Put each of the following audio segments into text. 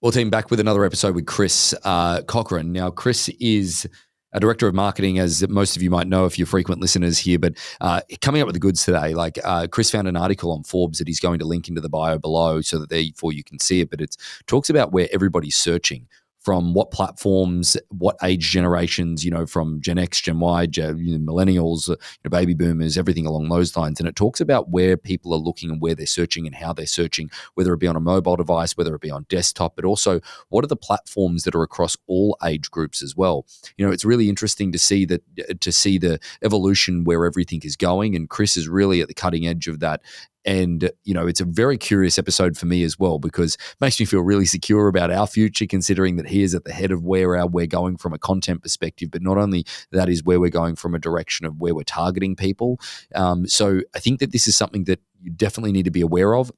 Well, team, back with another episode with Chris Cochran. Now, Chris is a director of marketing, as most of you might know if you're frequent listeners here, but coming up with the goods today. Chris found an article on Forbes that he's going to link into the bio below so that therefore you can see it, but it talks about where everybody's searching. From what platforms, what age generations, from Gen X, Gen Y, millennials, baby boomers, everything along those lines. And it talks about where people are looking and where they're searching and how they're searching, whether it be on a mobile device, whether it be on desktop, but also what are the platforms that are across all age groups as well. It's really interesting to see the evolution where everything is going. And Chris is really at the cutting edge of that. And, it's a very curious episode for me as well, because it makes me feel really secure about our future, considering that he is at the head of where we're going from a content perspective. But not only that is where we're going from a direction of where we're targeting people. So I think that this is something that you definitely need to be aware of.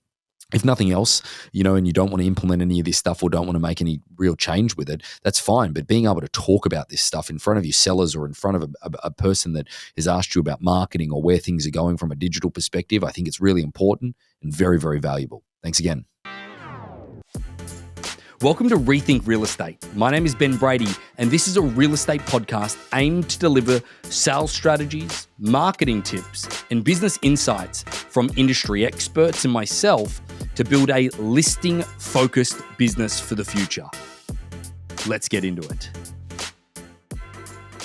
If nothing else, and you don't want to implement any of this stuff or don't want to make any real change with it, that's fine. But being able to talk about this stuff in front of your sellers or in front of a person that has asked you about marketing or where things are going from a digital perspective, I think it's really important and very, very valuable. Thanks again. Welcome to Rethink Real Estate. My name is Ben Brady, and this is a real estate podcast aimed to deliver sales strategies, marketing tips, and business insights from industry experts and myself to build a listing-focused business for the future. Let's get into it.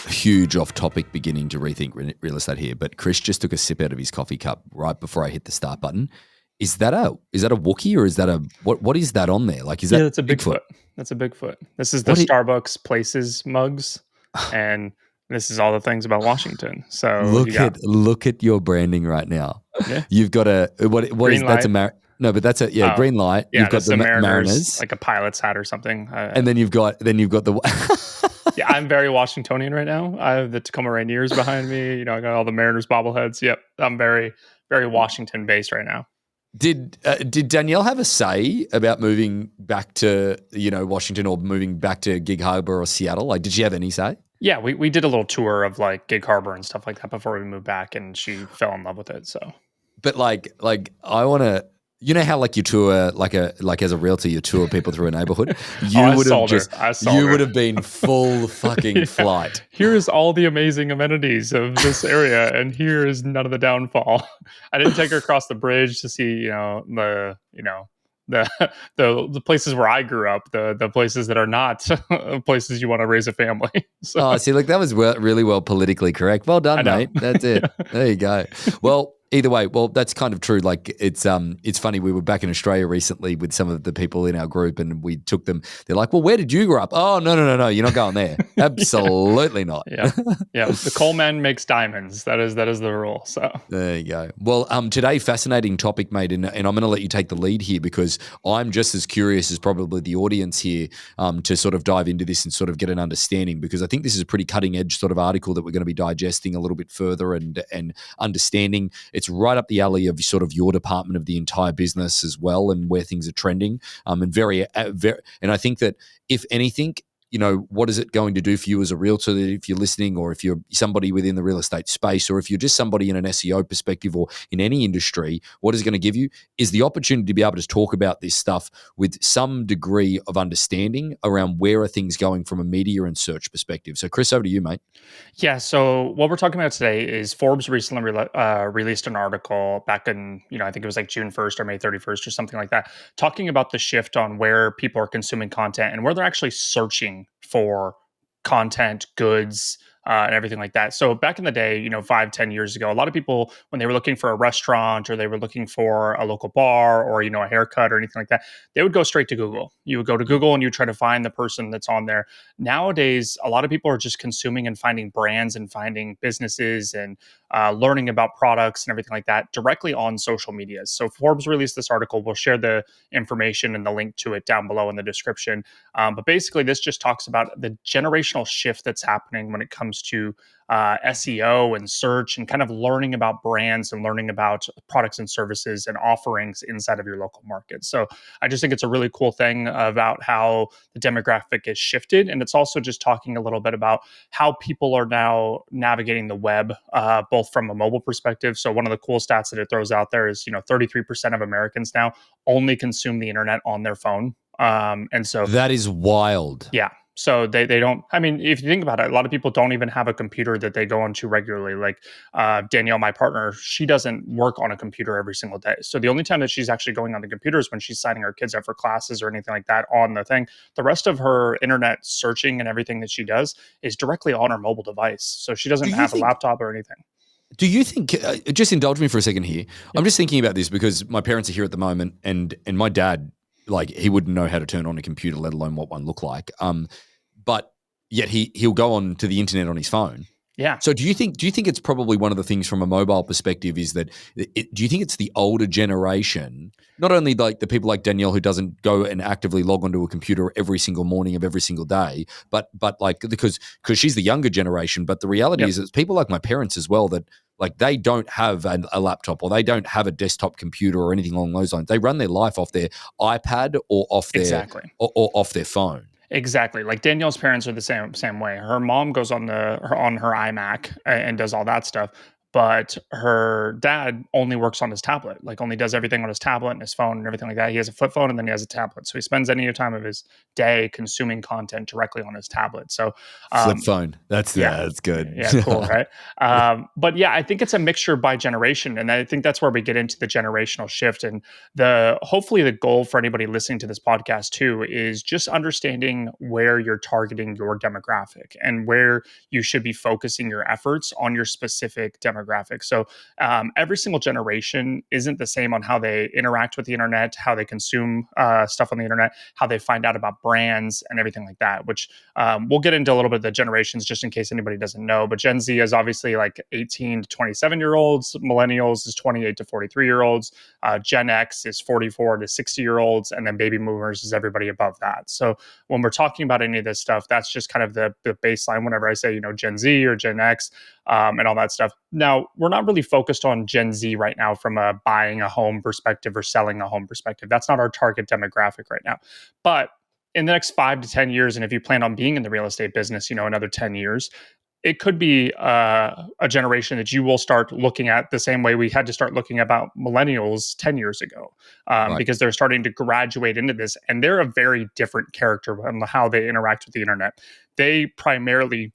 A huge off-topic beginning to rethink real estate here, but Chris just took a sip out of his coffee cup right before I hit the start button. Is that a Wookiee, or is that what is that on there? Is that? Yeah, that's a Bigfoot. That's a Bigfoot. This is the Starbucks Places mugs, and this is all the things about Washington. So look at your branding right now. Yeah. You've got what green is that's a no, but that's green light. Yeah, you've got the Mariners, like a pilot's hat or something. And then you've got the. Yeah, I'm very Washingtonian right now. I have the Tacoma Rainiers behind me. I got all the Mariners bobbleheads. Yep, I'm very, very Washington based right now. Did Danielle have a say about moving back to Washington or moving back to Gig Harbor or Seattle? Did she have any say? Yeah, we did a little tour of Gig Harbor and stuff like that before we moved back, and she fell in love with it. So, but I want to. You know how you tour as a realtor you tour people through a neighborhood. You would have been full fucking flight. Here's all the amazing amenities of this area, and here is none of the downfall. I didn't take her across the bridge to see the places where I grew up, the places that are not places you want to raise a family. So. See, that was really well politically correct. Well done, mate. That's it. There you go. Well. Either way, that's kind of true. It's funny. We were back in Australia recently with some of the people in our group, and we took them. They're like, "Well, where did you grow up?" Oh, no, you're not going there. Absolutely not. Yeah. The coal man makes diamonds. That is the rule. So there you go. Well, today, fascinating topic, mate, and I'm going to let you take the lead here because I'm just as curious as probably the audience here to sort of dive into this and sort of get an understanding, because I think this is a pretty cutting edge sort of article that we're going to be digesting a little bit further and understanding. It's right up the alley of sort of your department of the entire business as well, and where things are trending. And I think that if anything, what is it going to do for you as a realtor if you're listening, or if you're somebody within the real estate space, or if you're just somebody in an SEO perspective or in any industry, what is going to give you is the opportunity to be able to talk about this stuff with some degree of understanding around where are things going from a media and search perspective. So Chris, over to you, mate. Yeah, so what we're talking about today is Forbes recently released an article back in, I think it was June 1st or May 31st or something like that, talking about the shift on where people are consuming content and where they're actually searching for content, goods, and everything like that. So back in the day, 5-10 years ago, a lot of people, when they were looking for a restaurant or they were looking for a local bar or, a haircut or anything like that, they would go straight to Google. You would go to Google and you try to find the person that's on there. Nowadays, a lot of people are just consuming and finding brands and finding businesses and learning about products and everything like that directly on social media. So Forbes released this article. We'll share the information and the link to it down below in the description. But basically, this just talks about the generational shift that's happening when it comes to SEO and search, and kind of learning about brands and learning about products and services and offerings inside of your local market. So I just think it's a really cool thing about how the demographic is shifted. And it's also just talking a little bit about how people are now navigating the web, both from a mobile perspective. So one of the cool stats that it throws out there is, 33% of Americans now only consume the internet on their phone. And so That is wild. yeah. So they don't, I mean, if you think about it, a lot of people don't even have a computer that they go onto regularly. Like Danielle, my partner, she doesn't work on a computer every single day. So the only time that she's actually going on the computer is when she's signing her kids up for classes or anything like that on the thing. The rest of her internet searching and everything that she does is directly on her mobile device. So she Do doesn't you have a think? laptop or anything. Do you think? Just indulge me for a second here. Yep. I'm just thinking about this because my parents are here at the moment, and my dad, like, he wouldn't know how to turn on a computer, let alone what one looked like. But yet he'll go on to the internet on his phone. Yeah. So do you think it's probably one of the things from a mobile perspective is that do you think it's the older generation, not only like the people like Danielle who doesn't go and actively log onto a computer every single morning of every single day, but like because she's the younger generation, but the reality Yep. is it's people like my parents as well that like they don't have a laptop or they don't have a desktop computer or anything along those lines. They run their life off their iPad or off their Exactly. or off their phone. Exactly. Like Danielle's parents are the same way. Her mom goes on on her iMac and does all that stuff, but her dad only works on his tablet. Like only does everything on his tablet and his phone and everything like that. He has a flip phone and then he has a tablet. So he spends any time of his day consuming content directly on his tablet. So Flip um, phone. That's yeah. that's good. Yeah, cool, right? But yeah, I think it's a mixture by generation, and I think that's where we get into the generational shift. And the hopefully the goal for anybody listening to this podcast too is just understanding where you're targeting your demographic and where you should be focusing your efforts on your specific demographic. So every single generation isn't the same on how they interact with the internet, how they consume stuff on the internet, how they find out about brands and everything like that. Which we'll get into a little bit of the generations just in case anybody doesn't know. But Gen Z is obviously like 18 to 27-year-olds. Millennials is 28 to 43-year-olds. Gen X is 44 to 60-year-olds. And then baby boomers is everybody above that. So when we're talking about any of this stuff, that's just kind of the baseline whenever I say, Gen Z or Gen X and all that stuff. Now, we're not really focused on Gen Z right now from a buying a home perspective or selling a home perspective. That's not our target demographic right now. But in the next 5 to 10 years, and if you plan on being in the real estate business, another 10 years, it could be a generation that you will start looking at the same way we had to start looking about millennials 10 years ago, Right. because they're starting to graduate into this and they're a very different character on how they interact with the internet. They primarily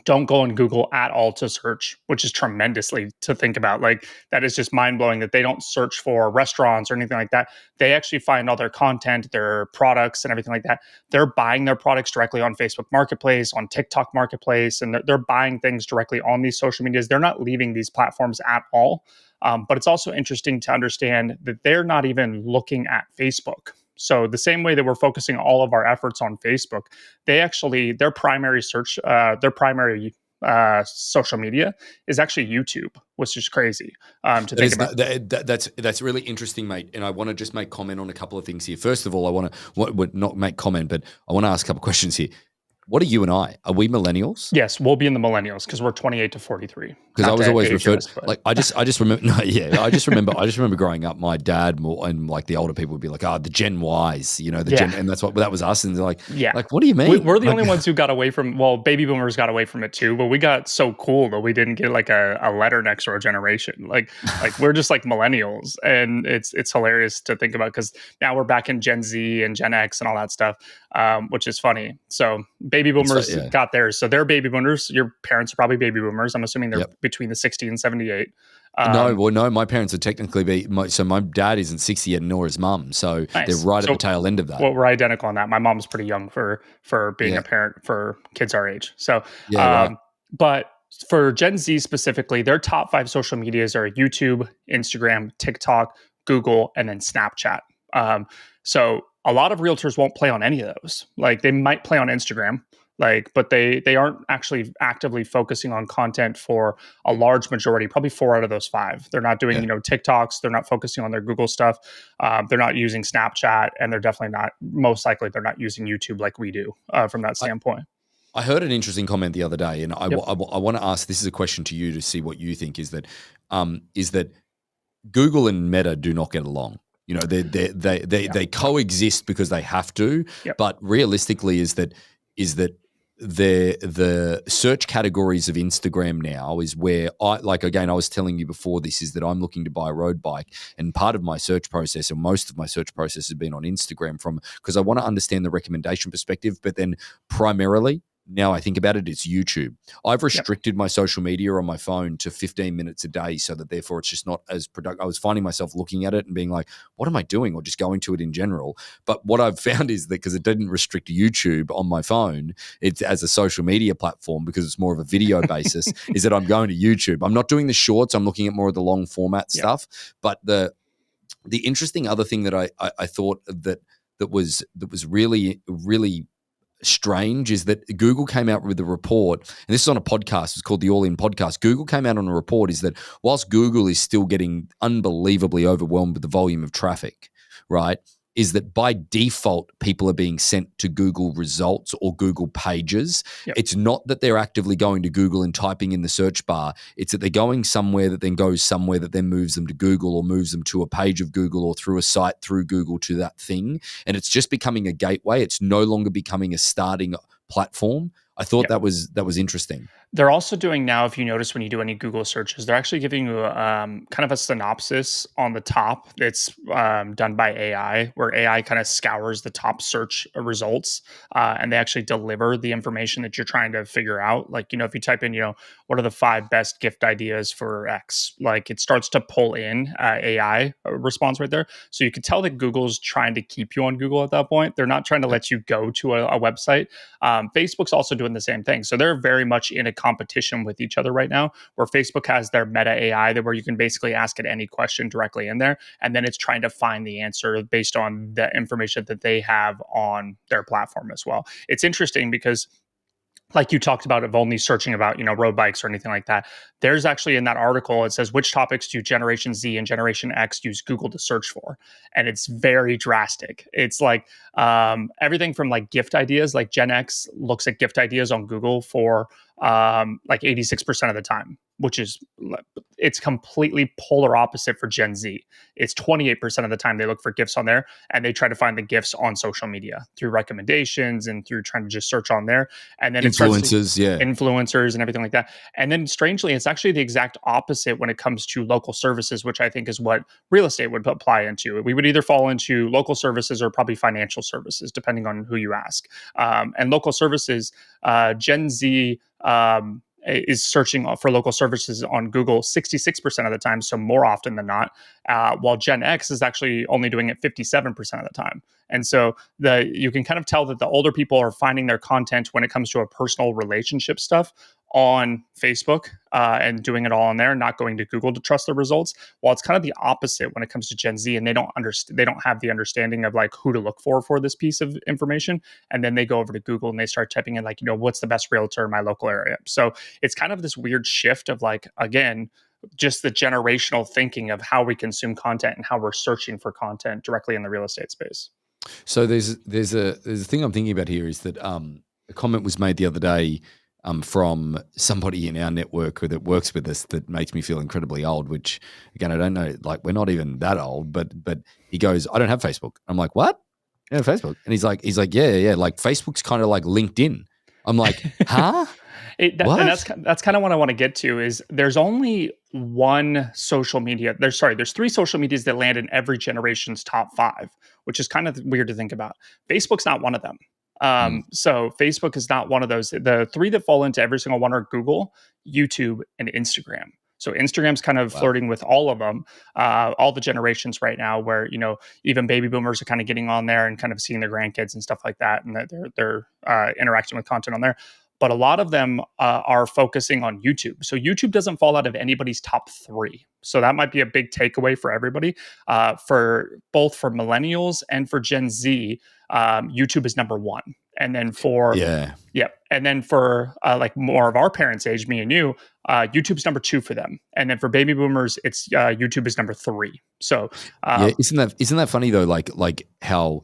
don't go on Google at all to search, which is tremendously to think about. Like that is just mind blowing that they don't search for restaurants or anything like that. They actually find all their content, their products, and everything like that. They're buying their products directly on Facebook Marketplace, on TikTok Marketplace, and they're buying things directly on these social medias. They're not leaving these platforms at all. But it's also interesting to understand that they're not even looking at Facebook. So the same way that we're focusing all of our efforts on Facebook, they actually their primary search, their primary social media is actually YouTube, which is crazy to That think is about. that's really interesting, mate. And I want to just make comment on a couple of things here. First of all, I want to not make comment, but I want to ask a couple of questions here. What are you and I? Are we millennials? Yes, we'll be in the millennials because we're 28 to 43. Because I Not was to always age referred us, but like I just remember I just remember growing up. My dad and like the older people would be like, "Oh, the Gen Ys," the yeah. Gen, and that was us. And they're Yeah. like, what do you mean? We're the Like, only ones who got away from, well, baby boomers got away from it too, but we got so cool that we didn't get like a letter next to our generation. Like we're just like millennials. And it's hilarious to think about because now we're back in Gen Z and Gen X and all that stuff, which is funny. So baby boomers yeah, got theirs. So they're baby boomers. Your parents are probably baby boomers. I'm assuming they're yep. between the 60 and 78. No, well, no, my parents would technically so my dad isn't 60 yet, nor is mum. So they're Nice. right at So the tail end of that. well, we're identical on that. My mom's pretty young for being Yeah, a parent for kids our age. So, yeah, right. but for Gen Z specifically, their top five social medias are YouTube, Instagram, TikTok, Google, and then Snapchat. So a lot of realtors won't play on any of those. Like they might play on Instagram, but they aren't actually actively focusing on content for a large majority, probably four out of those five. They're not doing, Yeah. TikToks. They're not focusing on their Google stuff. They're not using Snapchat, and they're definitely not. Most likely, they're not using YouTube like we do from that I, standpoint. I heard an interesting comment the other day, and I Yep. want to ask. This is a question to you to see what you think. Is that Google and Meta do not get along? They Yeah. coexist because they have to, Yep. but realistically, is that the search categories of Instagram now is where I was telling you before this, is that I'm looking to buy a road bike, and part of my search process, or most of my search process, has been on Instagram, because I want to understand the recommendation perspective, but then primarily, now I think about it, it's YouTube. I've restricted my social media on my phone to 15 minutes a day, so that therefore it's just not as productive. I was finding myself looking at it and being like, what am I doing? Or just going to it in general. But what I've found is that because it didn't restrict YouTube on my phone, it's as a social media platform, because it's more of a video basis, is that I'm going to YouTube. I'm not doing the shorts. I'm looking at more of the long format stuff. But the interesting other thing that I thought that was really, really strange is that Google came out with a report, and this is on a podcast, it's called the All In Podcast. Google came out on a report, is that whilst Google is still getting unbelievably overwhelmed with the volume of traffic, right, is that by default, people are being sent to Google results or Google pages. It's not that they're actively going to Google and typing in the search bar. It's that they're going somewhere that then goes somewhere that then moves them to Google, or moves them to a page of Google, or through a site through Google to that thing. And it's just becoming a gateway. It's no longer becoming a starting platform. I thought that was interesting. They're also doing now, if you notice when you do any Google searches, they're actually giving you kind of a synopsis on the top that's done by AI, where AI kind of scours the top search results, and they actually deliver the information that you're trying to figure out. Like, if you type in, what are the 5 best gift ideas for X? Like, it starts to pull in AI response right there. So you could tell that Google's trying to keep you on Google at that point. They're not trying to let you go to a website. Facebook's also doing the same thing. So they're very much in a competition with each other right now, where Facebook has their Meta AI, where you can basically ask it any question directly in there, and then it's trying to find the answer based on the information that they have on their platform as well. It's interesting because, like you talked about, of only searching about, road bikes or anything like that. There's actually, in that article, it says, which topics do Generation Z and Generation X use Google to search for? And it's very drastic. It's like everything from like gift ideas, like Gen X looks at gift ideas on Google for like 86% of the time, which is, it's completely polar opposite for Gen Z. It's 28% of the time they look for gifts on there, and they try to find the gifts on social media through recommendations and through trying to just search on there. And then influencers, influencers and everything like that. And then strangely, it's actually the exact opposite when it comes to local services, which I think is what real estate would apply into. We would either fall into local services or probably financial services, depending on who you ask. And local services, Gen Z is searching for local services on Google 66% of the time, so more often than not, while Gen X is actually only doing it 57% of the time. And so you can kind of tell that the older people are finding their content when it comes to a personal relationship stuff on Facebook and doing it all on there, not going to Google to trust the results. While it's kind of the opposite when it comes to Gen Z, and they don't have the understanding of like who to look for this piece of information. And then they go over to Google and they start typing in like, what's the best realtor in my local area? So it's kind of this weird shift of like, again, just the generational thinking of how we consume content and how we're searching for content directly in the real estate space. So there's a thing I'm thinking about here, is that a comment was made the other day from somebody in our network that works with us that makes me feel incredibly old, which again, I don't know, like we're not even that old, but he goes, I don't have Facebook. I'm like, what? You don't have Facebook? And he's like, yeah. Like Facebook's kind of like LinkedIn. I'm like, huh? What? And that's kind of what I want to get to is there's only one social media. There's 3 social medias that land in every generation's top 5, which is kind of weird to think about. Facebook's not one of them. So Facebook is not one of those. The 3 that fall into every single one are Google, YouTube, and Instagram. So Instagram's kind of flirting with all of them, all the generations right now, where, even baby boomers are kind of getting on there and kind of seeing their grandkids and stuff like that. And that they're interacting with content on there. But a lot of them are focusing on YouTube. So YouTube doesn't fall out of anybody's top 3. So that might be a big takeaway for everybody. For both for millennials and for Gen Z, YouTube is number 1. And then for and then for like more of our parents' age, me and you, YouTube's number 2 for them. And then for baby boomers, it's YouTube is number 3. So isn't that funny though? Like how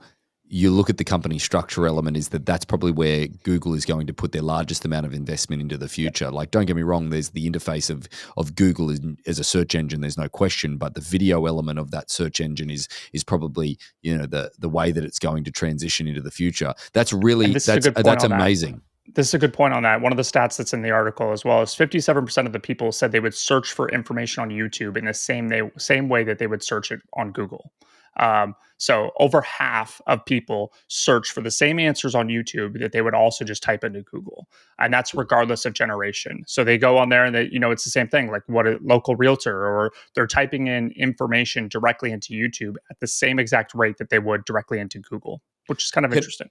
you look at the company structure element, is that's probably where Google is going to put their largest amount of investment into the future. Like, don't get me wrong, there's the interface of Google as a search engine, there's no question, but the video element of that search engine is probably, the way that it's going to transition into the future. That's really, that's amazing. This is a good point on that. One of the stats that's in the article as well is 57% of the people said they would search for information on YouTube in the same way that they would search it on Google. So over half of people search for the same answers on YouTube that they would also just type into Google, and that's regardless of generation. So they go on there and it's the same thing, like what a local realtor, or they're typing in information directly into YouTube at the same exact rate that they would directly into Google, which is kind of interesting.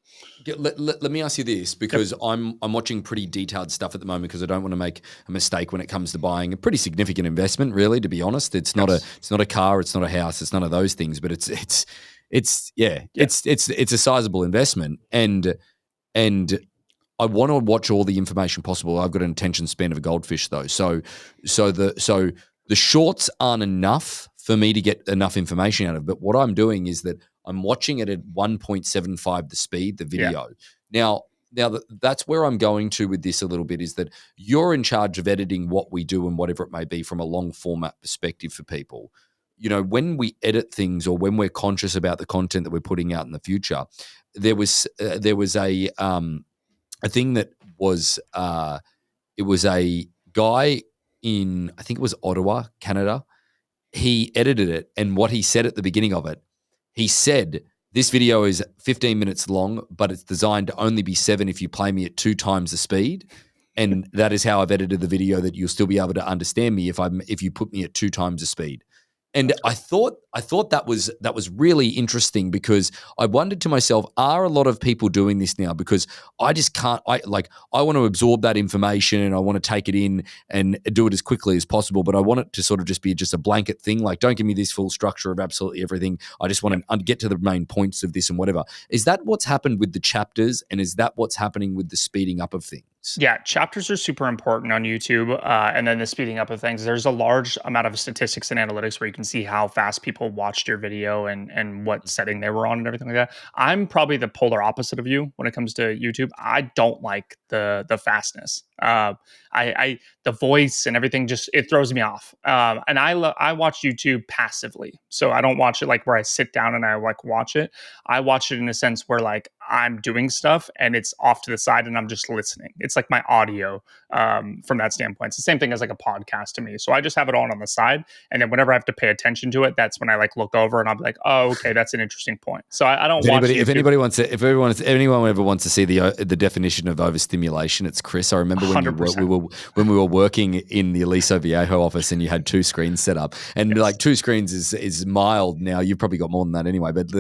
Let me ask you this, because Yep. I'm watching pretty detailed stuff at the moment, because I don't want to make a mistake when it comes to buying a pretty significant investment. Really, to be honest, it's not a car, it's not a house, it's none of those things. But it's a sizable investment, and I want to watch all the information possible. I've got an attention span of a goldfish, though. So the shorts aren't enough for me to get enough information out of. But what I'm doing is that I'm watching it at 1.75 the speed, the video. Now that's where I'm going to with this a little bit, is that you're in charge of editing what we do and whatever it may be from a long format perspective for people. When we edit things, or when we're conscious about the content that we're putting out in the future, there was a thing that was it was a guy in, I think it was Ottawa, Canada. He edited it, and what he said at the beginning of it, he said, this video is 15 minutes long, but it's designed to only be 7 if you play me at 2 times the speed. And that is how I've edited the video, that you'll still be able to understand me if you put me at 2 times the speed. And I thought that was really interesting, because I wondered to myself, are a lot of people doing this now? Because I just can't. I want to absorb that information, and I want to take it in and do it as quickly as possible. But I want it to sort of just be just a blanket thing. Like, don't give me this full structure of absolutely everything. I just want to get to the main points of this and whatever. Is that what's happened with the chapters, and is that what's happening with the speeding up of things? Yeah, chapters are super important on YouTube, and then the speeding up of things. There's a large amount of statistics and analytics where you can see how fast people watched your video and what setting they were on and everything like that. I'm probably the polar opposite of you when it comes to YouTube. I don't like the fastness. I the voice and everything, just it throws me off. And I watch YouTube passively, so I don't watch it like where I sit down and I like watch it. I watch it in a sense where like I'm doing stuff and it's off to the side and I'm just listening. It's like my audio from that standpoint. It's the same thing as like a podcast to me. So I just have it on the side, and then whenever I have to pay attention to it, that's when I like look over and I'll be like, oh, okay, that's an interesting point. So I don't watch YouTube. If anyone ever wants to see the definition of overstimulation, it's Chris. I remember when we were working in the Aliso Viejo office, and you had 2 screens set up, and like 2 screens is mild. Now you've probably got more than that anyway. But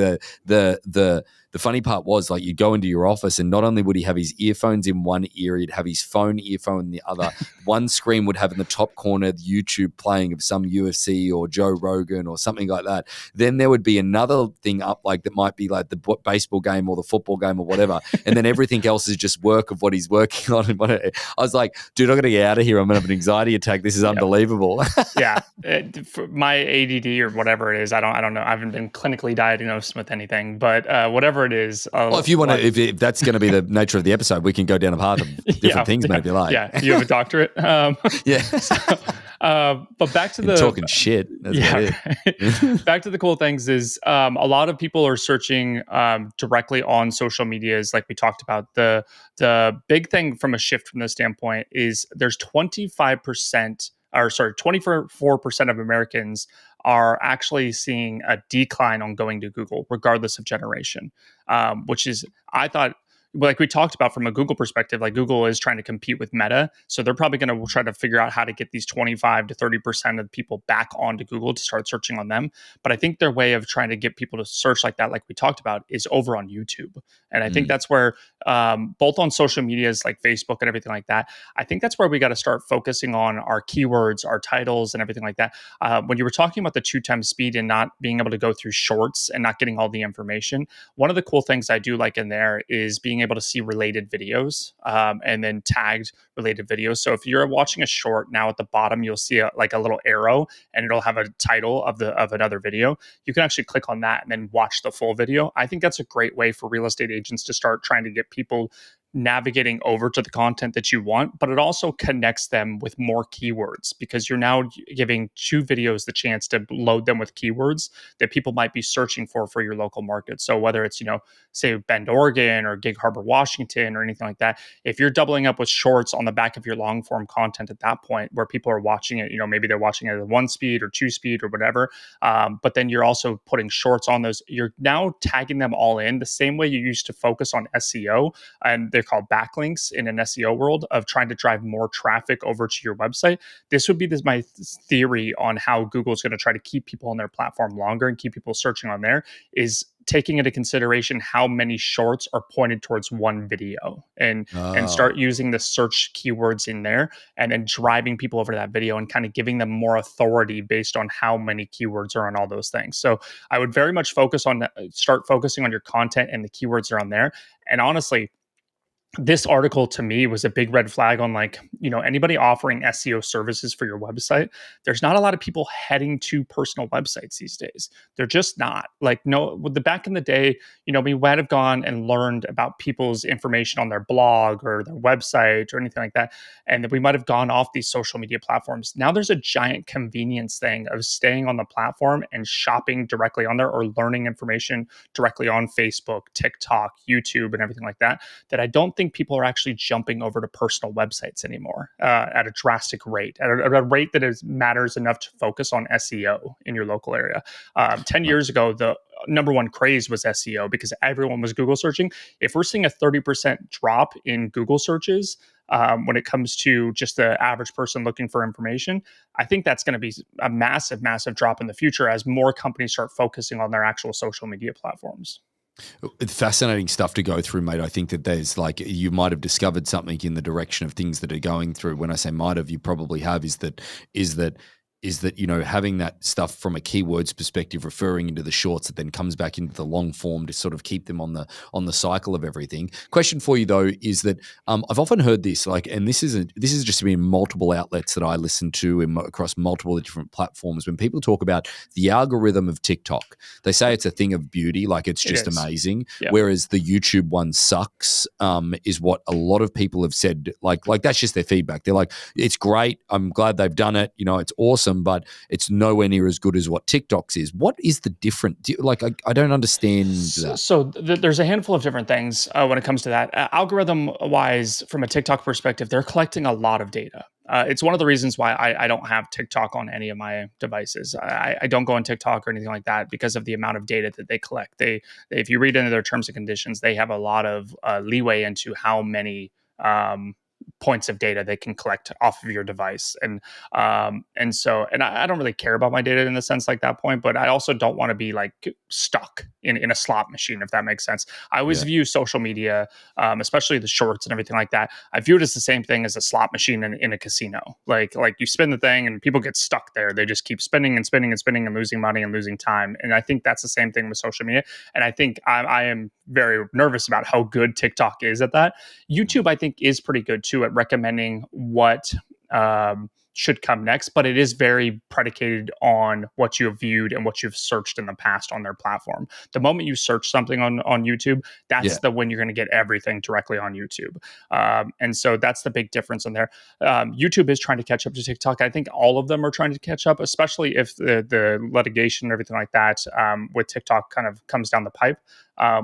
the funny part was, like, you'd go into your office, and not only would he have his earphones in one ear, he'd have his phone earphone in the other. One screen would have in the top corner YouTube playing of some UFC or Joe Rogan or something like that. Then there would be another thing up, like that might be like the baseball game or the football game or whatever. And then everything else is just work of what he's working on. And I was like, dude, I'm going to get out of here. I'm going to have an anxiety attack. This is unbelievable. Yeah. For my ADD or whatever it is, I don't know. I haven't been clinically diagnosed with anything, but whatever it is. Well, if you want to, if that's going to be the nature of the episode, we can go down a path of different things, maybe if you like. Yeah, you have a doctorate. Yeah. So, but back to talking shit. That's back to the cool things is a lot of people are searching directly on social medias, like we talked about. The big thing from a shift from this standpoint is there's 24% of Americans are actually seeing a decline on going to Google, regardless of generation, which is, I thought, like we talked about from a Google perspective, like Google is trying to compete with Meta. So they're probably going to try to figure out how to get these 25 to 30% of the people back onto Google to start searching on them. But I think their way of trying to get people to search like that, like we talked about, is over on YouTube. And I think that's where, both on social medias like Facebook and everything like that, I think that's where we got to start focusing on our keywords, our titles, and everything like that. When you were talking about the 2 times speed and not being able to go through shorts and not getting all the information, one of the cool things I do like in there is being able to see related videos, and then tagged related videos. So if you're watching a short, now at the bottom you'll see a little arrow, and it'll have a title of another video. You can actually click on that and then watch the full video. I think that's a great way for real estate agents to start trying to get people navigating over to the content that you want, but it also connects them with more keywords because you're now giving two videos the chance to load them with keywords that people might be searching for your local market. So whether it's, say Bend, Oregon or Gig Harbor, Washington or anything like that, if you're doubling up with shorts on the back of your long form content at that point where people are watching it, maybe they're watching it at 1 speed or 2 speed or whatever. But then you're also putting shorts on those. You're now tagging them all in the same way you used to focus on SEO, and they're called backlinks in an SEO world of trying to drive more traffic over to your website. This would be my theory on how Google's going to try to keep people on their platform longer and keep people searching on there, is taking into consideration how many shorts are pointed towards one video, and Oh. start using the search keywords in there, and then driving people over to that video and kind of giving them more authority based on how many keywords are on all those things. So I would very much start focusing on your content and the keywords that are on there. And honestly, this article to me was a big red flag on, like, anybody offering SEO services for your website. There's not a lot of people heading to personal websites these days. They're just not. Like, no, with the back in the day, we might have gone and learned about people's information on their blog or their website or anything like that, and that we might have gone off these social media platforms. Now there's a giant convenience thing of staying on the platform and shopping directly on there, or learning information directly on Facebook, TikTok, YouTube, and everything like that, that I don't think people are actually jumping over to personal websites anymore at a drastic rate, at a rate that matters enough to focus on SEO in your local area. 10 Right. years ago, the number one craze was SEO because everyone was Google searching. If we're seeing a 30% drop in Google searches when it comes to just the average person looking for information, I think that's going to be a massive, massive drop in the future as more companies start focusing on their actual social media platforms. It's fascinating stuff to go through, mate. I think that there's, like, you might have discovered something in the direction of things that are going through. When I say might have, you probably have. Is that having that stuff from a keywords perspective, referring into the shorts that then comes back into the long form to sort of keep them on the cycle of everything. Question for you though is that I've often heard this, like, and this is just been multiple outlets that I listen to across multiple different platforms. When people talk about the algorithm of TikTok, they say it's a thing of beauty, like it's It just is. amazing. Yeah. Whereas the YouTube one sucks, is what a lot of people have said. Like that's just their feedback. They're like, it's great. I'm glad they've done it. It's awesome, but it's nowhere near as good as what TikTok's is. What is the difference? I don't understand that. There's a handful of different things when it comes to that. Algorithm wise, from a TikTok perspective, they're collecting a lot of data. It's one of the reasons why I don't have TikTok on any of my devices. I don't go on TikTok or anything like that because of the amount of data that they collect. If you read into their terms and conditions, they have a lot of leeway into how many points of data they can collect off of your device. And I don't really care about my data in the sense like that point, but I also don't want to be like stuck in a slot machine, if that makes sense. I always Yeah. view social media, especially the shorts and everything like that, I view it as the same thing as a slot machine in a casino. Like you spin the thing and people get stuck there. They just keep spinning and spinning and spinning and losing money and losing time. And I think that's the same thing with social media. And I think I am very nervous about how good TikTok is at that. YouTube, I think, is pretty good too at recommending what should come next, but it is very predicated on what you have viewed and what you've searched in the past on their platform. The moment you search something on YouTube, Yeah. that's the when you're going to get everything directly on YouTube. And so that's the big difference in there. YouTube is trying to catch up to TikTok. I think all of them are trying to catch up, especially if the litigation and everything like that with TikTok kind of comes down the pipe.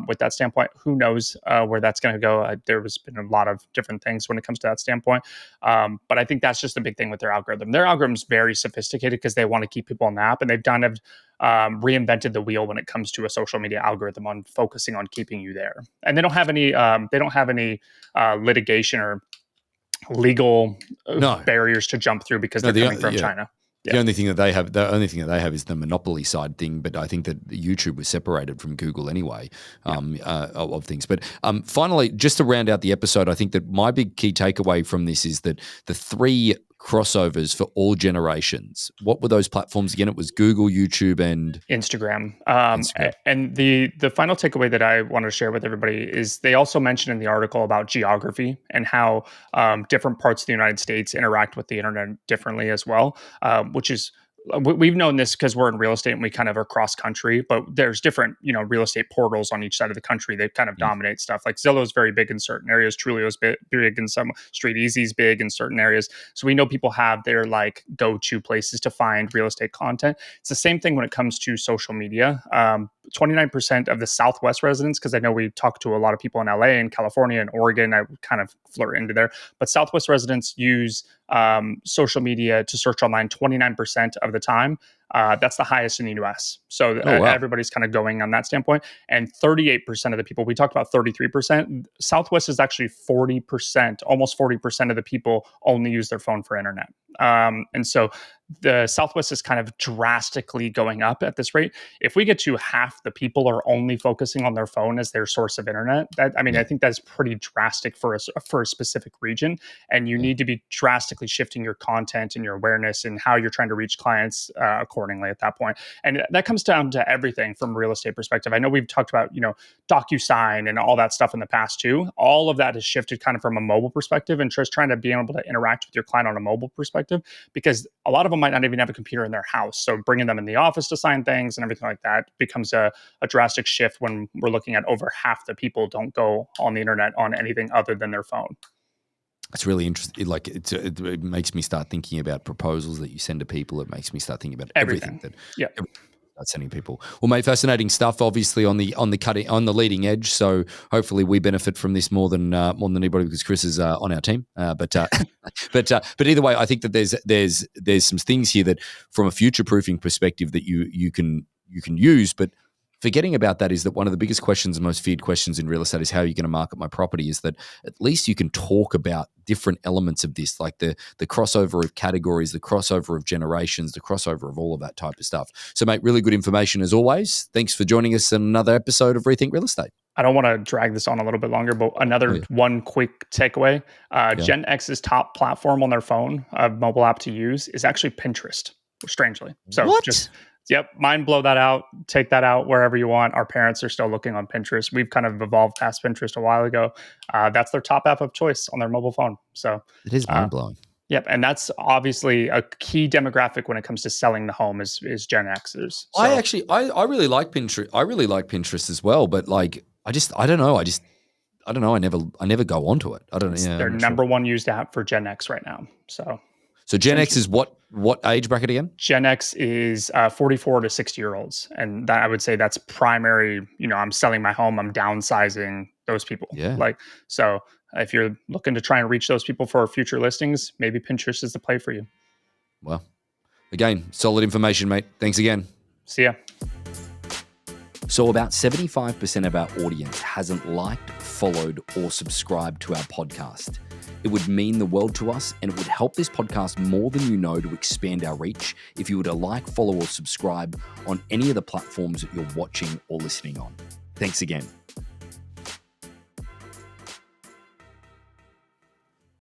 With that standpoint, who knows where that's going to go? There has been a lot of different things when it comes to that standpoint. But I think that's just the big thing with their algorithm. Their algorithm is very sophisticated because they want to keep people on the app, and they've kind of reinvented the wheel when it comes to a social media algorithm on focusing on keeping you there. And they don't have any litigation or legal No. barriers to jump through because No. they're coming from China. The only thing that they have is the monopoly side thing. But I think that YouTube was separated from Google anyway, of things. But finally, just to round out the episode, I think that my big key takeaway from this is that the three crossovers for all generations. What were those platforms again? It was Google, YouTube, and Instagram. Instagram. And the final takeaway that I want to share with everybody is they also mentioned in the article about geography and how different parts of the United States interact with the internet differently as well, which is we've known this because we're in real estate and we kind of are cross country, but there's different, real estate portals on each side of the country that kind of dominate stuff. Like Zillow is very big in certain areas, Trulio's big in some, Street Easy's big in certain areas. So we know people have their like go-to places to find real estate content. It's the same thing when it comes to social media. 29% of the Southwest residents, because I know we talk to a lot of people in LA and California and Oregon, I kind of flirt into there, but Southwest residents use social media to search online 29% of the time. That's the highest in the US. So everybody's kind of going on that standpoint. And 38% of the people, we talked about 33%, Southwest is actually 40%, almost 40% of the people only use their phone for internet. And so the Southwest is kind of drastically going up at this rate. If we get to half the people are only focusing on their phone as their source of internet, I think that's pretty drastic for a specific region. And you need to be drastically shifting your content and your awareness and how you're trying to reach clients accordingly at that point. And that comes down to everything from a real estate perspective. I know we've talked about, DocuSign and all that stuff in the past too. All of that has shifted kind of from a mobile perspective and just trying to be able to interact with your client on a mobile perspective, because a lot of them might not even have a computer in their house. So bringing them in the office to sign things and everything like that becomes a drastic shift when we're looking at over half the people don't go on the internet on anything other than their phone. It's really interesting. Like it makes me start thinking about proposals that you send to people. It makes me start thinking about everything that about sending people. Well, mate, fascinating stuff. Obviously on the leading edge. So hopefully we benefit from this more than anybody, because Chris is on our team. But either way, I think that there's some things here that from a future proofing perspective that you can use. But forgetting about that is that one of the biggest questions and most feared questions in real estate is how are you going to market my property, is that at least you can talk about different elements of this, like the crossover of categories, the crossover of generations, the crossover of all of that type of stuff. So, mate, really good information as always. Thanks for joining us in another episode of Rethink Real Estate. I don't want to drag this on a little bit longer, but one quick takeaway. Gen X's top platform on their phone, mobile app to use, is actually Pinterest, strangely. So what? Mind blow that out. Take that out wherever you want. Our parents are still looking on Pinterest. We've kind of evolved past Pinterest a while ago. That's their top app of choice on their mobile phone. So it is mind blowing. Yep, and that's obviously a key demographic when it comes to selling the home is Gen Xers. So, I really like Pinterest. I really like Pinterest as well, but like I don't know. I never go onto it. I don't know. It's their number one used app for Gen X right now. So Gen X is what age bracket again? Gen X is 44 to 60-year-olds. And that, I would say that's primary, I'm selling my home, I'm downsizing those people. Yeah. So if you're looking to try and reach those people for future listings, maybe Pinterest is the play for you. Well, again, solid information, mate. Thanks again. See ya. So about 75% of our audience hasn't liked, followed, or subscribed to our podcast. It would mean the world to us, and it would help this podcast more than you know to expand our reach if you were to like, follow, or subscribe on any of the platforms that you're watching or listening on. Thanks again.